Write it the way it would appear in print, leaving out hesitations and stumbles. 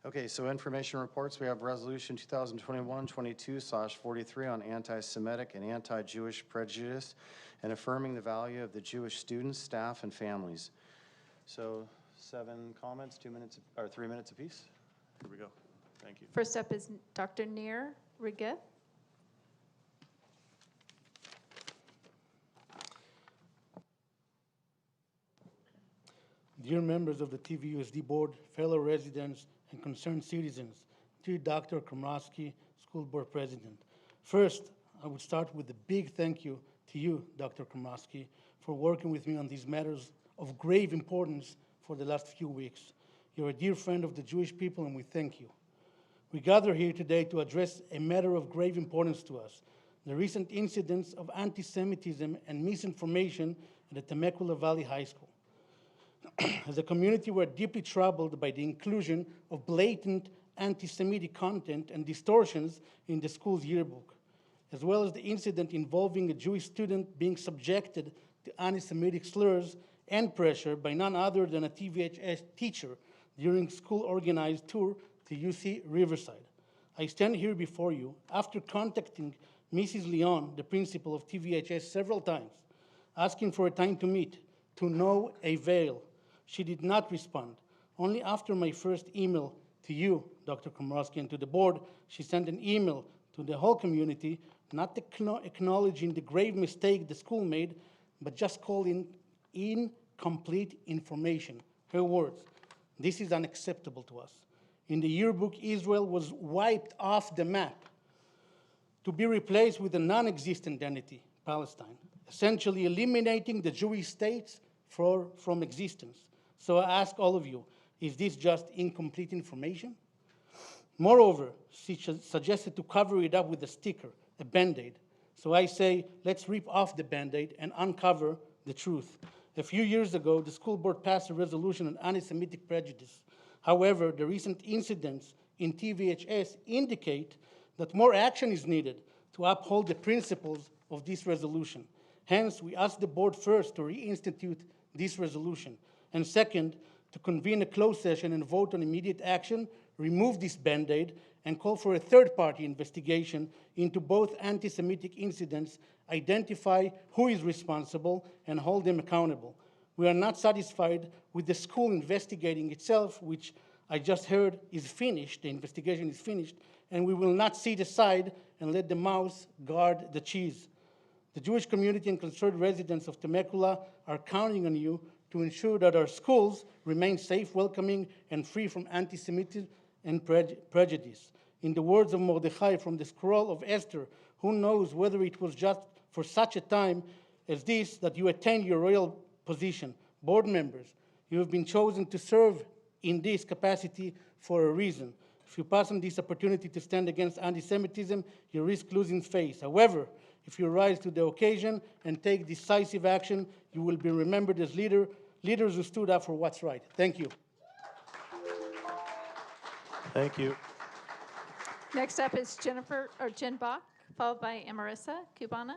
Okay, so information reports, we have Resolution 2021-22/43 on anti-Semitic and anti-Jewish prejudice and affirming the value of the Jewish students, staff, and families. So 7 comments, 2 minutes, or 3 minutes apiece. Here we go. Thank you. First up is Dr. Nir Regev. Dear members of the TVUSD board, fellow residents, and concerned citizens, dear Dr. Komrosky, school board president. First, I would start with a big thank you to you, Dr. Komrosky, for working with me on these matters of grave importance for the last few weeks. You're a dear friend of the Jewish people, and we thank you. We gather here today to address a matter of grave importance to us, the recent incidents of anti-Semitism and misinformation at the Temecula Valley High School. As a community, we're deeply troubled by the inclusion of blatant anti-Semitic content and distortions in the school's yearbook, as well as the incident involving a Jewish student being subjected to anti-Semitic slurs and pressure by none other than a TVHS teacher during school-organized tour to UC Riverside. I stand here before you after contacting Mrs. Leon, the principal of TVHS, several times, asking for a time to meet, to no avail. She did not respond. Only after my first email to you, Dr. Komrosky, and to the board, she sent an email to the whole community, not acknowledging the grave mistake the school made, but just calling incomplete information. Her words, "This is unacceptable to us." In the yearbook, Israel was wiped off the map to be replaced with a non-existent entity, Palestine, essentially eliminating the Jewish states from existence. So I ask all of you, is this just incomplete information? Moreover, she suggested to cover it up with a sticker, a Band-Aid. So I say, let's rip off the Band-Aid and uncover the truth. A few years ago, the school board passed a resolution on anti-Semitic prejudice. However, the recent incidents in TVHS indicate that more action is needed to uphold the principles of this resolution. Hence, we ask the board first to reinstitute this resolution, and second, to convene a closed session and vote on immediate action, remove this Band-Aid, and call for a third-party investigation into both anti-Semitic incidents, identify who is responsible, and hold them accountable. We are not satisfied with the school investigating itself, which I just heard is finished, the investigation is finished, and we will not sit aside and let the mouse guard the cheese. The Jewish community and concerned residents of Temecula are counting on you to ensure that our schools remain safe, welcoming, and free from anti-Semitism and prejudice. In the words of Mordechai from the scroll of Esther, who knows whether it was just for such a time as this that you attained your royal position. Board members, you have been chosen to serve in this capacity for a reason. If you pass on this opportunity to stand against anti-Semitism, you risk losing face. However, if you rise to the occasion and take decisive action, you will be remembered as leaders who stood up for what's right. Thank you. Thank you. Next up is Jen Bach, followed by Amarissa Cubana.